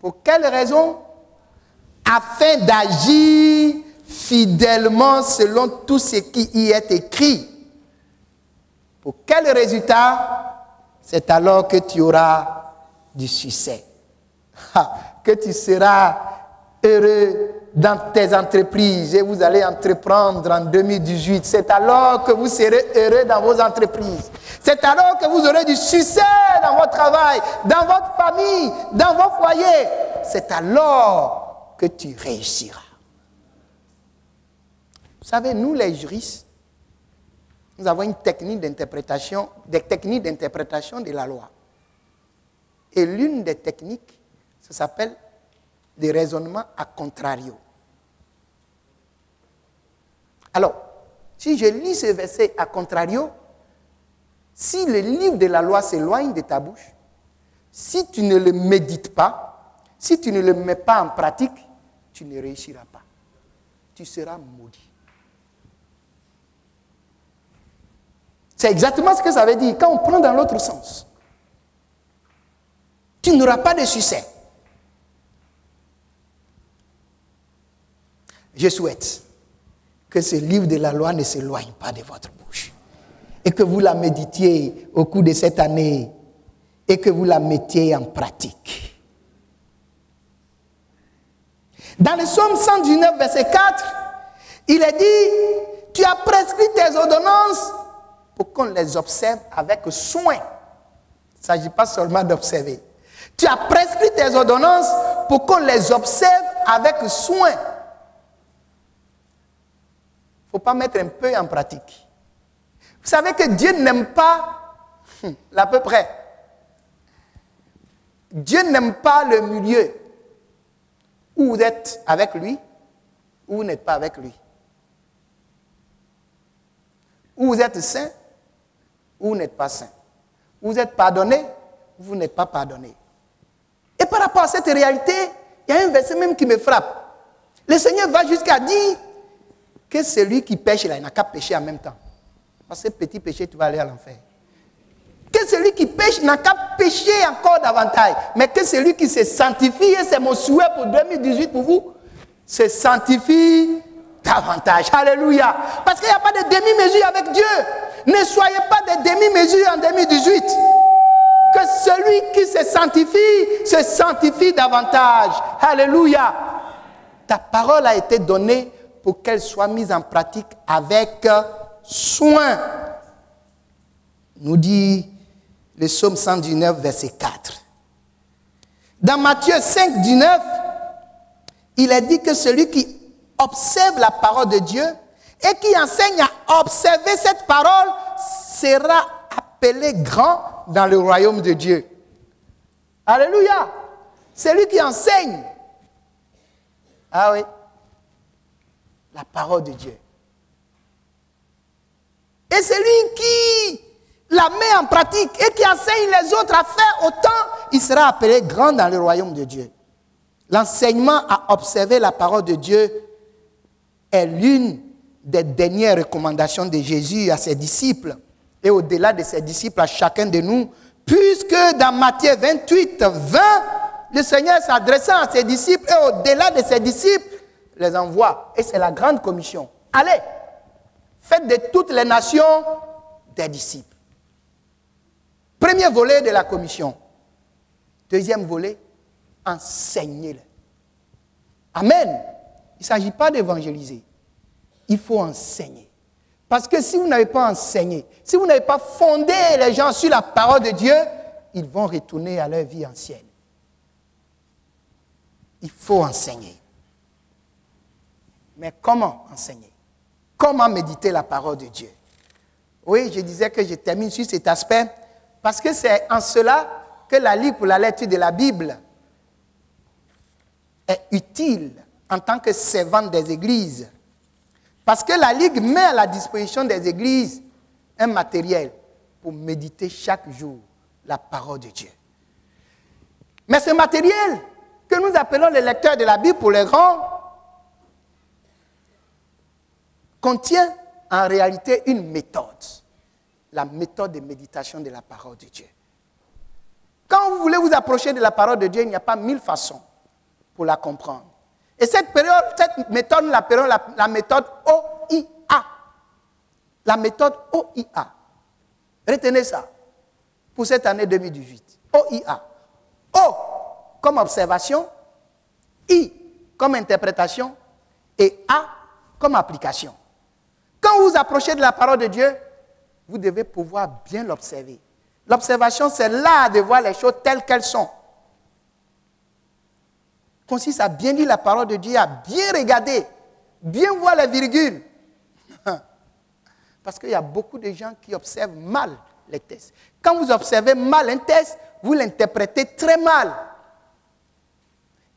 B: Pour quelle raison? Afin d'agir fidèlement selon tout ce qui y est écrit. Pour quel résultat? C'est alors que tu auras du succès. Que tu seras heureux dans tes entreprises et vous allez entreprendre en 2018. C'est alors que vous serez heureux dans vos entreprises. C'est alors que vous aurez du succès dans votre travail, dans votre famille, dans vos foyers. C'est alors que tu réussiras. Vous savez, nous les juristes, nous avons une technique d'interprétation, des techniques d'interprétation de la loi. Et l'une des techniques, ça s'appelle des raisonnements à contrario. Alors, si je lis ce verset à contrario, si le livre de la loi s'éloigne de ta bouche, si tu ne le médites pas, si tu ne le mets pas en pratique, tu ne réussiras pas. Tu seras maudit. C'est exactement ce que ça veut dire quand on prend dans l'autre sens. Tu n'auras pas de succès. Je souhaite que ce livre de la loi ne s'éloigne pas de votre bouche et que vous la méditiez au cours de cette année et que vous la mettiez en pratique. Dans le psaume 119, verset 4, il est dit, tu as prescrit tes ordonnances pour qu'on les observe avec soin. Il ne s'agit pas seulement d'observer. Tu as prescrit tes ordonnances pour qu'on les observe avec soin. Il ne faut pas mettre un peu en pratique. Vous savez que Dieu n'aime pas l'à peu près. Dieu n'aime pas le milieu où vous êtes avec lui, ou vous n'êtes pas avec lui. Où vous êtes saint, ou vous n'êtes pas saint. Vous êtes pardonné, ou vous n'êtes pas pardonné. Et par rapport à cette réalité, il y a un verset même qui me frappe. Le Seigneur va jusqu'à dire que celui qui pêche, là, il n'a qu'à pécher en même temps. Parce que petit péché, tu vas aller à l'enfer. Que celui qui pêche n'a qu'à pécher encore davantage. Mais que celui qui se sanctifie, et c'est mon souhait pour 2018 pour vous, se sanctifie davantage. Alléluia. Parce qu'il n'y a pas de demi-mesure avec Dieu. Ne soyez pas des demi-mesures en 2018. Que celui qui se sanctifie davantage. Alléluia. Ta parole a été donnée pour qu'elle soit mise en pratique avec soin. Nous dit le psaume 119, verset 4. Dans Matthieu 5, 19, il est dit que celui qui observe la parole de Dieu et qui enseigne à observer cette parole sera appelé grand dans le royaume de Dieu. Alléluia. Celui qui enseigne Ah oui. La parole de Dieu. Et celui qui la met en pratique et qui enseigne les autres à faire autant, il sera appelé grand dans le royaume de Dieu. L'enseignement à observer la parole de Dieu est l'une des dernières recommandations de Jésus à ses disciples. Et au-delà de ses disciples, à chacun de nous, puisque dans Matthieu 28, 20, le Seigneur s'adressant à ses disciples et au-delà de ses disciples, les envoie. Et c'est la grande commission. Allez, faites de toutes les nations des disciples. Premier volet de la commission. Deuxième volet, enseignez-les. Amen. Il ne s'agit pas d'évangéliser. Il faut enseigner. Parce que si vous n'avez pas enseigné, si vous n'avez pas fondé les gens sur la parole de Dieu, ils vont retourner à leur vie ancienne. Il faut enseigner. Mais comment enseigner? Comment méditer la parole de Dieu? Oui, je disais que je termine sur cet aspect parce que c'est en cela que la Ligue pour la lecture de la Bible est utile en tant que servante des églises. Parce que la Ligue met à la disposition des églises un matériel pour méditer chaque jour la parole de Dieu. Mais ce matériel que nous appelons les lecteurs de la Bible pour les grands contient en réalité une méthode. La méthode de méditation de la parole de Dieu. Quand vous voulez vous approcher de la parole de Dieu, il n'y a pas 1000 façons pour la comprendre. Et cette méthode, nous l'appelons la méthode OIA. La méthode OIA. Retenez ça pour cette année 2018. OIA. O comme observation, I comme interprétation et A comme application. Quand vous vous approchez de la parole de Dieu, vous devez pouvoir bien l'observer. L'observation, c'est l'art de voir les choses telles qu'elles sont. Consiste à bien lire la parole de Dieu, à bien regarder, bien voir les virgules. Parce qu'il y a beaucoup de gens qui observent mal les textes. Quand vous observez mal un texte, vous l'interprétez très mal.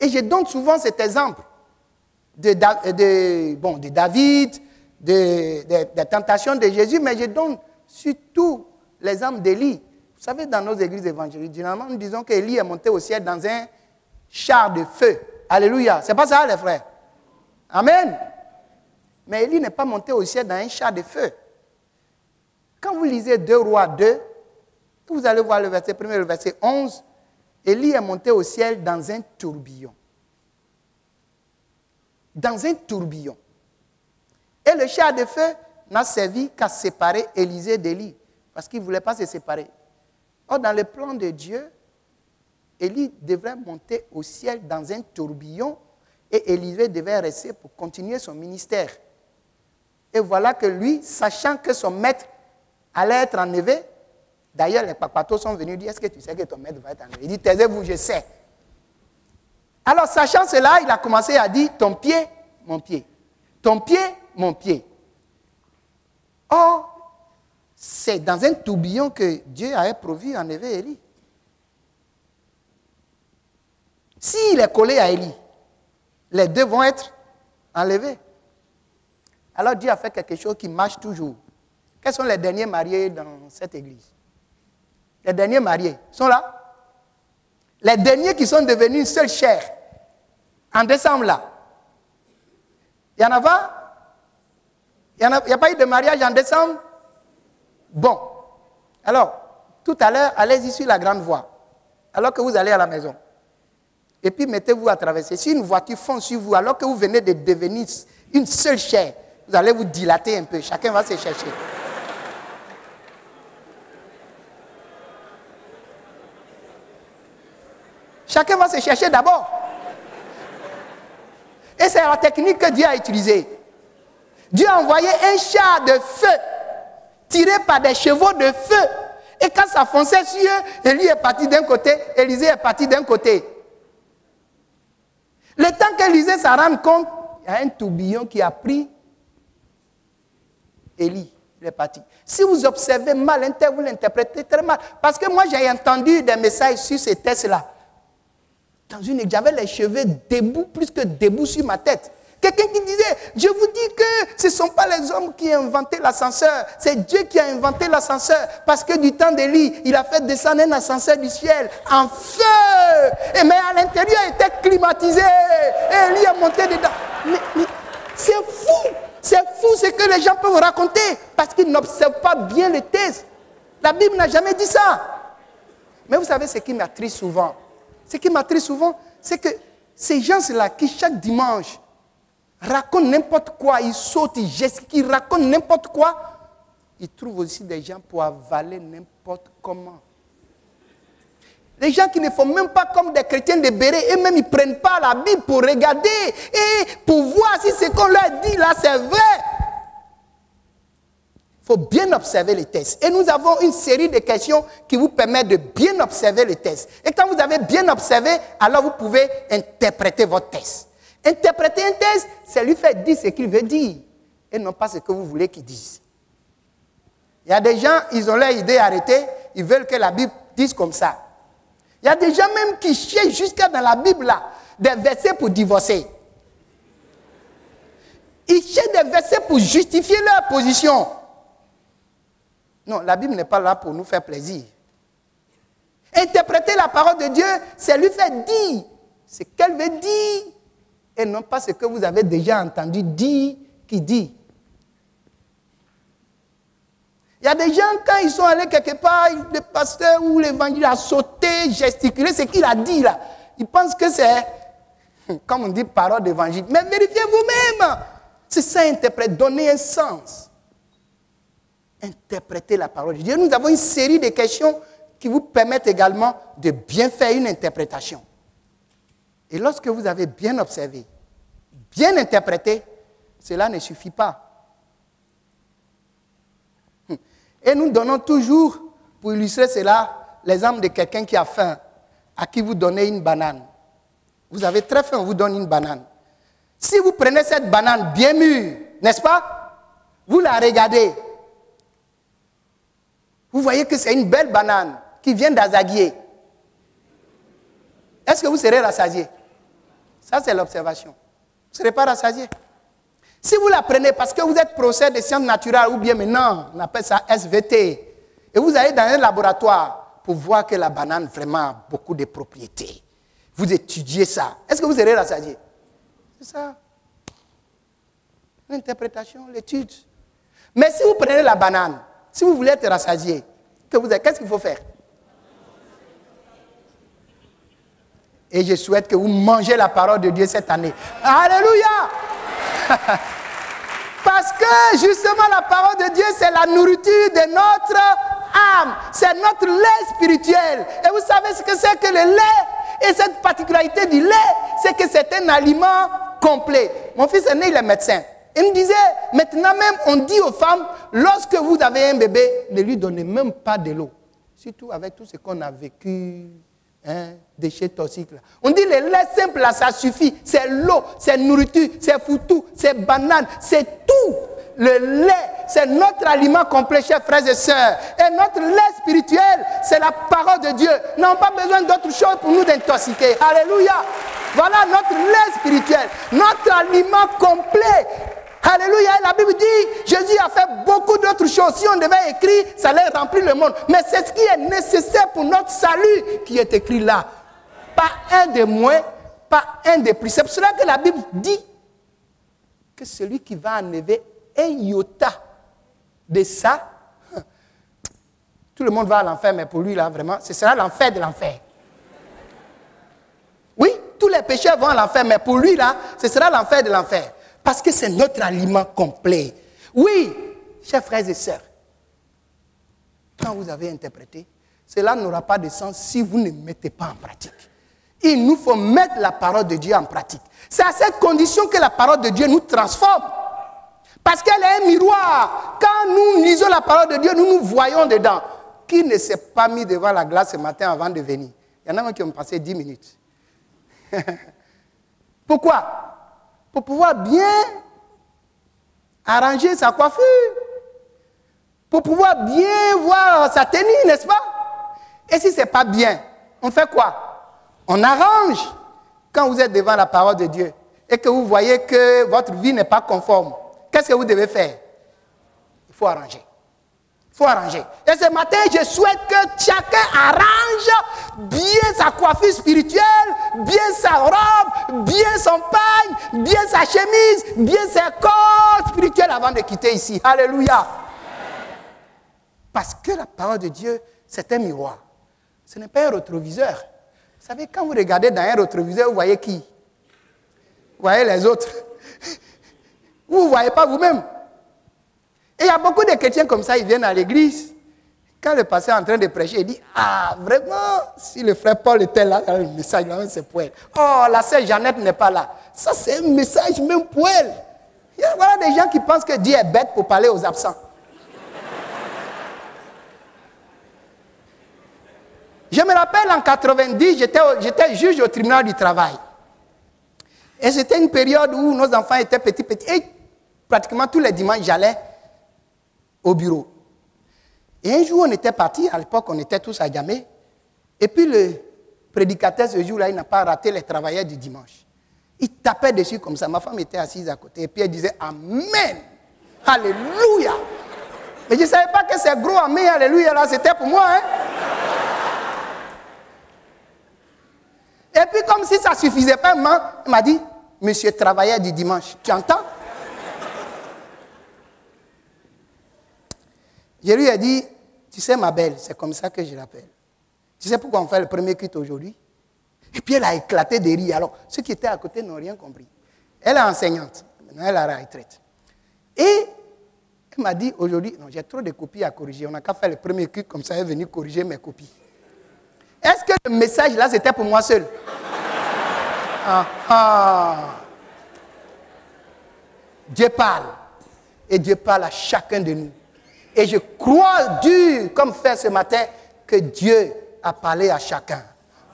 B: Et je donne souvent cet exemple de David, des tentations de Jésus, mais je donne surtout l'exemple d'Élie. Vous savez, dans nos églises évangéliques, généralement, nous disons qu'Élie est monté au ciel dans un char de feu. Alléluia. C'est pas ça, les frères? Amen. Mais Élie n'est pas monté au ciel dans un char de feu. Quand vous lisez 2 Rois 2, vous allez voir le verset 1 et le verset 11, Élie est monté au ciel dans un tourbillon. Dans un tourbillon. Et le char de feu n'a servi qu'à séparer Élisée d'Élie, parce qu'il ne voulait pas se séparer. Or, dans le plan de Dieu, Élie devrait monter au ciel dans un tourbillon et Élisée devait rester pour continuer son ministère. Et voilà que lui, sachant que son maître allait être enlevé, d'ailleurs les papatos sont venus dire, est-ce que tu sais que ton maître va être enlevé? Il dit, taisez-vous, je sais. Alors, sachant cela, il a commencé à dire, ton pied, mon pied. Ton pied, mon pied. Or, c'est dans un tourbillon que Dieu avait prévu enlever Élie. S'il est collé à Élie, les deux vont être enlevés. Alors Dieu a fait quelque chose qui marche toujours. Quels sont les derniers mariés dans cette église? Les derniers mariés sont là. Les derniers qui sont devenus une seule chair. En décembre là. Il y en a pas? Il n'y a pas eu de mariage en décembre? Bon. Alors, tout à l'heure, allez-y sur la grande voie. Alors que vous allez à la maison. Et puis mettez-vous à traverser. Si une voiture fonce sur vous, alors que vous venez de devenir une seule chair, vous allez vous dilater un peu. Chacun va se chercher. Chacun va se chercher d'abord. Et c'est la technique que Dieu a utilisée. Dieu a envoyé un char de feu, tiré par des chevaux de feu. Et quand ça fonçait sur eux, Élie est parti d'un côté, Élisée est parti d'un côté. Le temps qu'Élisée s'en rende compte, il y a un tourbillon qui a pris Élie. Il est parti. Si vous observez mal, vous l'interprétez très mal. Parce que moi, j'ai entendu des messages sur ces textes-là. J'avais les cheveux debout, plus que debout sur ma tête. Quelqu'un qui disait, je vous dis que ce ne sont pas les hommes qui ont inventé l'ascenseur, c'est Dieu qui a inventé l'ascenseur, parce que du temps d'Élie, il a fait descendre un ascenseur du ciel en feu, mais à l'intérieur il était climatisé, et Élie est monté dedans. Mais c'est fou ce que les gens peuvent raconter, parce qu'ils n'observent pas bien les thèses. La Bible n'a jamais dit ça. Mais vous savez ce qui m'attriste souvent? C'est que ces gens-là qui chaque dimanche racontent n'importe quoi, ils sautent, ils gesticulent, ils racontent n'importe quoi, ils trouvent aussi des gens pour avaler n'importe comment. Les gens qui ne font même pas comme des chrétiens de Béret, eux-mêmes ils ne prennent pas la Bible pour regarder et pour voir si ce qu'on leur dit là c'est vrai. Il faut bien observer les textes. Et nous avons une série de questions qui vous permettent de bien observer les textes. Et quand vous avez bien observé, alors vous pouvez interpréter votre texte. Interpréter un texte, c'est lui faire dire ce qu'il veut dire et non pas ce que vous voulez qu'il dise. Il y a des gens, ils ont leur idée arrêtée, ils veulent que la Bible dise comme ça. Il y a des gens même qui cherchent jusqu'à dans la Bible là, des versets pour divorcer. Ils cherchent des versets pour justifier leur position. Non, la Bible n'est pas là pour nous faire plaisir. Interpréter la parole de Dieu, c'est lui faire dire ce qu'elle veut dire et non pas ce que vous avez déjà entendu dire qui dit. Il y a des gens, quand ils sont allés quelque part, le pasteur ou l'évangile a sauté, gesticulé, ce qu'il a dit là. Ils pensent que c'est, comme on dit, parole d'évangile. Mais vérifiez vous-même. C'est ça, interpréter, donner un sens. Interpréter la parole de Dieu. Nous avons une série de questions qui vous permettent également de bien faire une interprétation. Et lorsque vous avez bien observé, bien interprété, cela ne suffit pas. Et nous donnons toujours, pour illustrer cela, l'exemple de quelqu'un qui a faim, à qui vous donnez une banane. Vous avez très faim, on vous donne une banane. Si vous prenez cette banane bien mûre, n'est-ce pas? Vous la regardez. Vous voyez que c'est une belle banane qui vient d'Azaguier. Est-ce que vous serez rassasié? Ça, c'est l'observation. Vous ne serez pas rassasié. Si vous la prenez parce que vous êtes professeur de sciences naturelles ou bien maintenant, on appelle ça SVT, et vous allez dans un laboratoire pour voir que la banane vraiment a beaucoup de propriétés, vous étudiez ça, est-ce que vous serez rassasié? C'est ça. L'interprétation, l'étude. Mais si vous prenez la banane, si vous voulez être rassasié, qu'est-ce qu'il faut faire? Et je souhaite que vous mangez la parole de Dieu cette année. Alléluia! Parce que justement la parole de Dieu, c'est la nourriture de notre âme. C'est notre lait spirituel. Et vous savez ce que c'est que le lait? Et cette particularité du lait, c'est que c'est un aliment complet. Mon fils aîné, il est médecin. Il me disait, maintenant même, on dit aux femmes, lorsque vous avez un bébé, ne lui donnez même pas de l'eau. Surtout avec tout ce qu'on a vécu, déchets toxiques. Là. On dit, le lait simple, là, ça suffit. C'est l'eau, c'est nourriture, c'est foutou, c'est banane, c'est tout. Le lait, c'est notre aliment complet, chers frères et sœurs. Et notre lait spirituel, c'est la parole de Dieu. Nous n'avons pas besoin d'autre chose pour nous intoxiquer. Alléluia. Voilà notre lait spirituel, notre aliment complet. Alléluia, la Bible dit, Jésus a fait beaucoup d'autres choses. Si on devait écrire, ça allait remplir le monde. Mais c'est ce qui est nécessaire pour notre salut qui est écrit là. Pas un de moins, pas un de plus. C'est pour cela que la Bible dit que celui qui va enlever un iota de ça, tout le monde va à l'enfer, mais pour lui là, vraiment, ce sera l'enfer de l'enfer. Oui, tous les pécheurs vont à l'enfer, mais pour lui là, ce sera l'enfer de l'enfer. Parce que c'est notre aliment complet. Oui, chers frères et sœurs, quand vous avez interprété, cela n'aura pas de sens si vous ne mettez pas en pratique. Il nous faut mettre la parole de Dieu en pratique. C'est à cette condition que la parole de Dieu nous transforme. Parce qu'elle est un miroir. Quand nous lisons la parole de Dieu, nous nous voyons dedans. Qui ne s'est pas mis devant la glace ce matin avant de venir? Il y en a même qui ont passé 10 minutes. Pourquoi? Pour pouvoir bien arranger sa coiffure, pour pouvoir bien voir sa tenue, n'est-ce pas? Et si ce n'est pas bien, on fait quoi? On arrange. quand vous êtes devant la parole de Dieu et que vous voyez que votre vie n'est pas conforme, qu'est-ce que vous devez faire? Il faut arranger. Il faut arranger. Et ce matin, je souhaite que chacun arrange bien sa coiffure spirituelle, bien sa robe, bien son pagne, bien sa chemise, bien ses corps spirituels avant de quitter ici. Alléluia. Parce que la parole de Dieu, c'est un miroir. Ce n'est pas un rétroviseur. Vous savez, quand vous regardez dans un rétroviseur, vous voyez qui? Vous voyez les autres. Vous ne voyez pas vous-même. Et il y a beaucoup de chrétiens comme ça, ils viennent à l'église. Quand le pasteur est en train de prêcher, il dit, ah, vraiment, si le frère Paul était là, dans le message, là, c'est pour elle. Oh, la sœur Jeannette n'est pas là. Ça, c'est un message même pour elle. Voilà des gens qui pensent que Dieu est bête pour parler aux absents. Je me rappelle en 90, j'étais juge au tribunal du travail. Et c'était une période où nos enfants étaient petits. Et pratiquement tous les dimanches, j'allais au bureau. Et un jour, on était partis, à l'époque, on était tous à Djamé. Et puis le prédicateur, ce jour-là, il n'a pas raté les travailleurs du dimanche. Il tapait dessus comme ça. Ma femme était assise à côté. Et puis elle disait, Amen. Alléluia. Mais je ne savais pas que c'est gros Amen, Alléluia, là, c'était pour moi. Hein? Et puis comme si ça ne suffisait pas, il m'a dit, monsieur travailleur du dimanche, tu entends? Je lui ai dit, tu sais ma belle, c'est comme ça que je l'appelle. Tu sais pourquoi on fait le premier culte aujourd'hui? Et puis elle a éclaté de rire. Alors, ceux qui étaient à côté n'ont rien compris. Elle est enseignante, maintenant elle a la retraite. Et elle m'a dit aujourd'hui, non, j'ai trop de copies à corriger. On n'a qu'à faire le premier culte, comme ça elle est venue corriger mes copies. Est-ce que le message là c'était pour moi seul? Dieu parle. Et Dieu parle à chacun de nous. Et je crois dur, comme fait ce matin, que Dieu a parlé à chacun.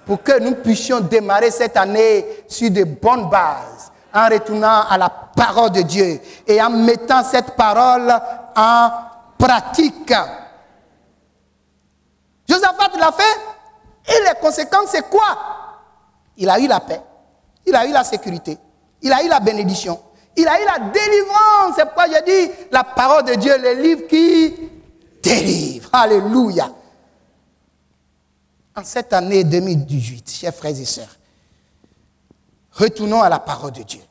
B: Pour que nous puissions démarrer cette année sur de bonnes bases, en retournant à la parole de Dieu et en mettant cette parole en pratique. Josaphat l'a fait. Et les conséquences, c'est quoi? Il a eu la paix. Il a eu la sécurité. Il a eu la bénédiction. Il a eu la délivrance. C'est pourquoi j'ai dit, la parole de Dieu, le livre qui délivre. Alléluia. En cette année 2018, chers frères et sœurs, retournons à la parole de Dieu.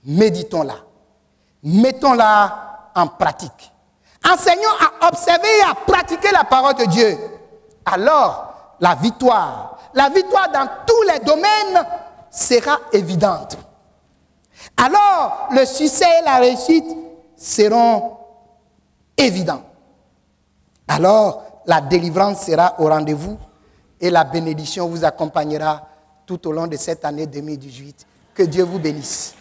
B: Méditons-la. Mettons-la en pratique. Enseignons à observer et à pratiquer la parole de Dieu. Alors, la victoire dans tous les domaines sera évidente. Alors, le succès et la réussite seront évidents. Alors, la délivrance sera au rendez-vous et la bénédiction vous accompagnera tout au long de cette année 2018. Que Dieu vous bénisse.